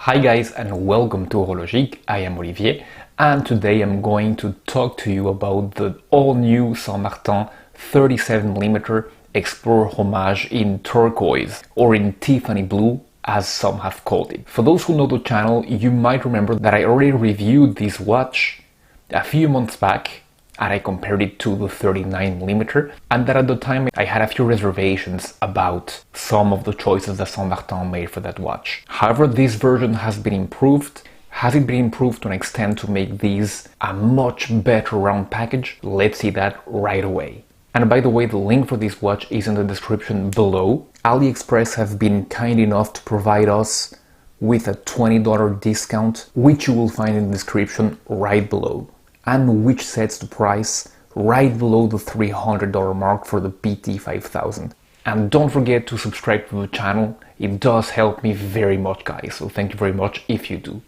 Hi guys and welcome to Horologique. I am Olivier and today I'm going to talk to you about the all-new San Martin 37mm Explorer Homage in turquoise or in Tiffany blue as some have called it. For those who know the channel, you might remember that I already reviewed this watch a few months back and I compared it to the 39mm, and that at the time I had a few reservations about some of the choices that San Martin made for that watch. However, this version has been improved. Has it been improved to an extent to make these a much better round package? Let's see that right away. And by the way, the link for this watch is in the description below. AliExpress have been kind enough to provide us with a $20 discount, which you will find in the description right below, and which sets the price right below the $300 mark for the PT5000. And don't forget to subscribe to the channel, it does help me very much guys, so thank you very much if you do.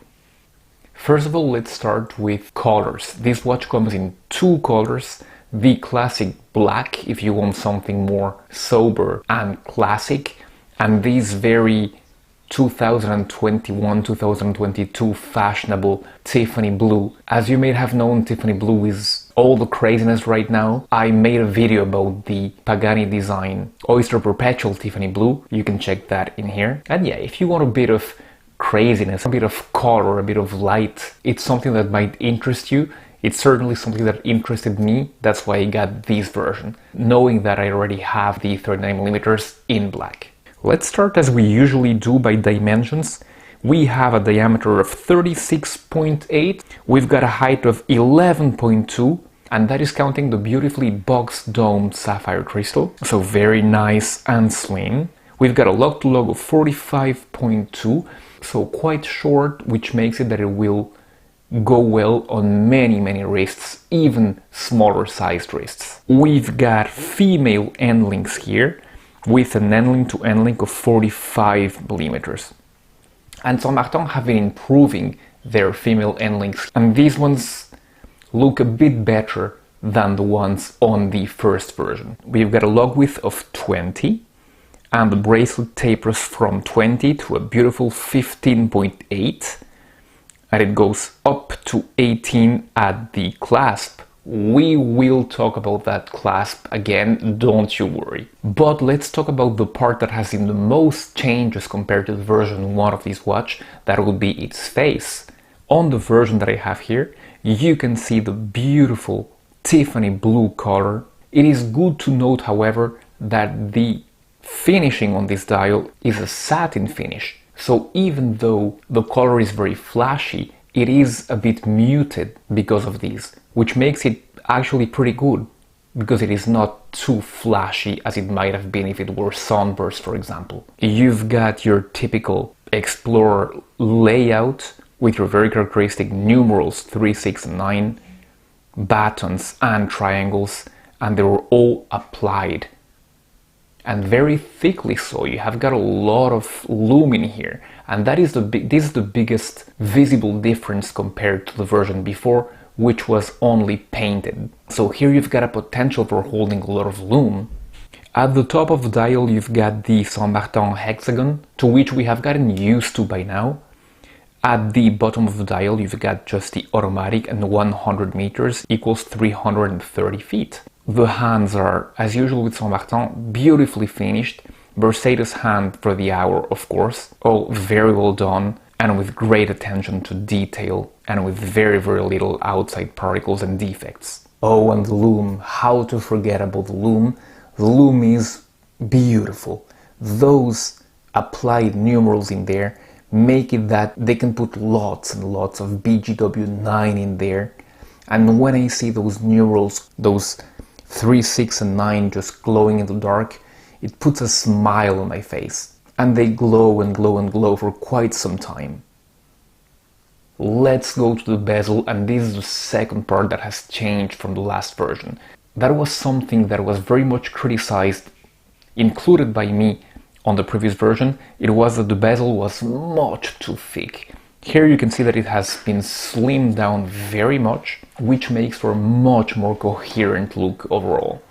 First of all, let's start with colors. This watch comes in two colors, the classic black if you want something more sober and classic, and these very 2021-2022 fashionable Tiffany blue. As you may have known, Tiffany blue is all the craziness right now. I made a video about the Pagani design Oyster Perpetual Tiffany blue. You can check that in here. And yeah, if you want a bit of craziness, a bit of color, a bit of light, it's something that might interest you. It's certainly something that interested me. That's why I got this version, knowing that I already have the 39mm in black. Let's start as we usually do by dimensions. We have a diameter of 36.8, we've got a height of 11.2, and that is counting the beautifully box domed sapphire crystal, so very nice and slim. We've got a lug to lug of 45.2, so quite short, which makes it that it will go well on many wrists, even smaller sized wrists. We've got female end links here, with an end link to end link of 45mm. And San Martin have been improving their female end links, and these ones look a bit better than the ones on the first version. We've got a lug width of 20, and the bracelet tapers from 20 to a beautiful 15.8, and it goes up to 18 at the clasp. We will talk about that clasp again, don't you worry. But let's talk about the part that has seen the most changes compared to the version 1 of this watch, that will be its face. On the version that I have here, you can see the beautiful Tiffany blue color. It is good to note, however, that the finishing on this dial is a satin finish. So even though the color is very flashy, it is a bit muted because of these, which makes it actually pretty good, because it is not too flashy as it might have been if it were sunburst, for example. You've got your typical Explorer layout with your very characteristic numerals 3, 6, and 9, buttons and triangles, and they were all applied, and very thickly so. You have got a lot of lume in here, and that is this is the biggest visible difference compared to the version before, which was only painted. So here you've got a potential for holding a lot of lume. At the top of the dial you've got the San Martin hexagon, to which we have gotten used to by now. At the bottom of the dial you've got just the automatic, and 100 meters equals 330 feet. The hands are, as usual with San Martin, beautifully finished. Mercedes hand for the hour, of course, all very well done, and with great attention to detail, and with very little outside particles and defects. Oh, and the lume, how to forget about the lume? The lume is beautiful. Those applied numerals in there make it that they can put lots and lots of BGW9 in there, and when I see those numerals, those 3, 6, and 9 just glowing in the dark, it puts a smile on my face, and they glow and glow and glow for quite some time. Let's go to the bezel, and this is the second part that has changed from the last version. That was something that was very much criticized, included by me, on the previous version. It was that the bezel was much too thick. Here you can see that it has been slimmed down very much, which makes for a much more coherent look overall.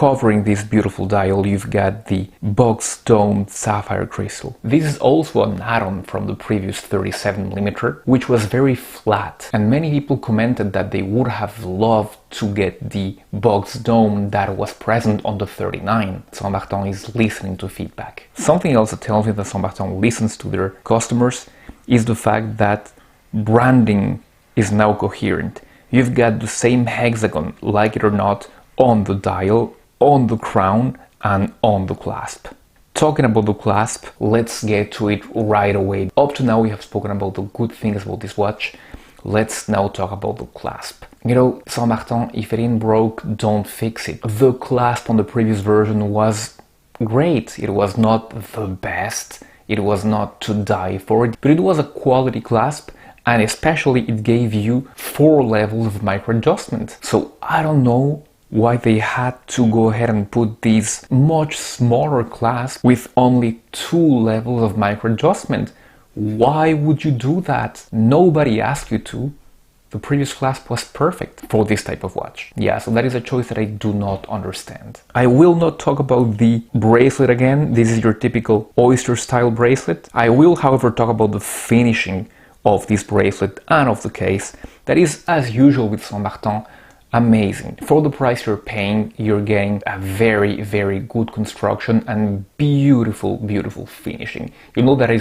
covering this beautiful dial, you've got the box domed sapphire crystal. This is also an add-on from the previous 37mm, which was very flat, and many people commented that they would have loved to get the box dome that was present on the 39. San Martin is listening to feedback. Something else that tells me that San Martin listens to their customers is the fact that branding is now coherent. You've got the same hexagon, like it or not, on the dial, on the crown, and on the clasp. Talking about the clasp, let's get to it right away. Up to now we have spoken about the good things about this watch. Let's now talk about the clasp. You know, San Martin, if it ain't broke, don't fix it. The clasp on the previous version was great. It was not the best, it was not to die for it, but it was a quality clasp, and especially it gave you 4 levels of micro adjustment. So I don't know why they had to go ahead and put these much smaller clasp with only 2 levels of micro adjustment. Why would you do that? Nobody asked you to. The previous clasp was perfect for this type of watch. Yeah, so that is a choice that I do not understand. I will not talk about the bracelet again. This is your typical oyster style bracelet. I will, however, talk about the finishing of this bracelet and of the case. That is, as usual with San Martin, amazing. For the price you're paying, you're getting a very, very good construction and beautiful, beautiful finishing. You know, that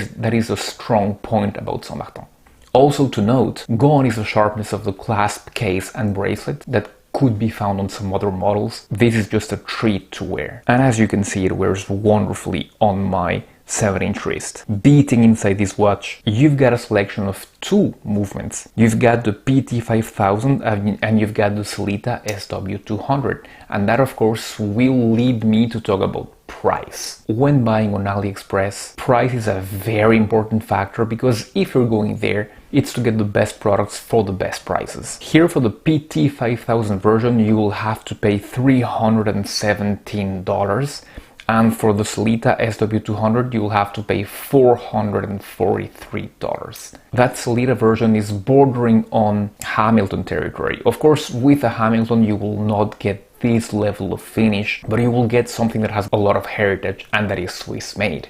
is a strong point about San Martin. Also to note, gone is the sharpness of the clasp, case and bracelet that could be found on some other models. This is just a treat to wear. And as you can see, it wears wonderfully on my 7-inch wrist. Beating inside this watch, you've got a selection of 2 movements. You've got the PT5000 and you've got the Sellita SW200. And that, of course, will lead me to talk about price. When buying on AliExpress, price is a very important factor, because if you're going there, it's to get the best products for the best prices. Here for the PT5000 version, you will have to pay $317. And for the Sellita SW200, you'll have to pay $443. That Sellita version is bordering on Hamilton territory. Of course, with a Hamilton, you will not get this level of finish, but you will get something that has a lot of heritage and that is Swiss made.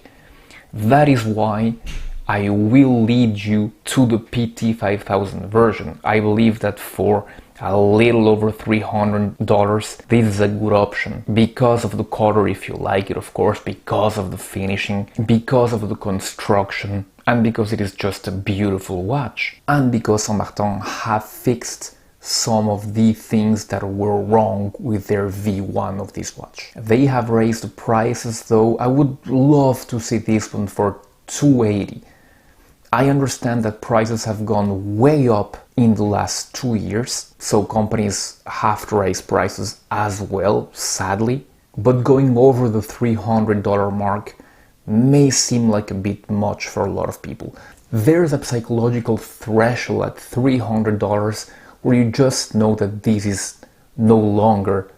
That is why I will lead you to the PT5000 version. I believe that for a little over $300, this is a good option because of the color, if you like it, of course, because of the finishing, because of the construction, and because it is just a beautiful watch. And because San Martin have fixed some of the things that were wrong with their V1 of this watch. They have raised the prices though. I would love to see this one for $280. I understand that prices have gone way up in the last 2 years, so companies have to raise prices as well, sadly. But going over the $300 mark may seem like a bit much for a lot of people. There's a psychological threshold at $300 where you just know that this is no longer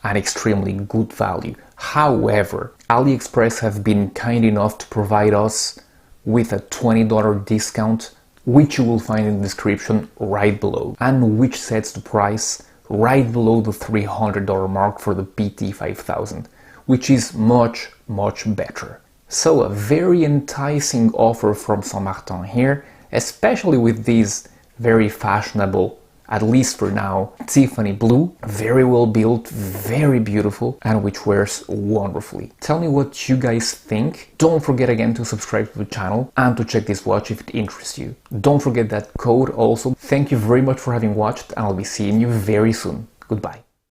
an extremely good value. However, AliExpress have been kind enough to provide us with a $20 discount, which you will find in the description right below, and which sets the price right below the $300 mark for the PT5000, which is much, much better. So a very enticing offer from San Martin here, especially with these very fashionable, at least for now, Tiffany blue, very well built, very beautiful, and which wears wonderfully. Tell me what you guys think. Don't forget again to subscribe to the channel and to check this watch if it interests you. Don't forget that code also. Thank you very much for having watched, and I'll be seeing you very soon. Goodbye.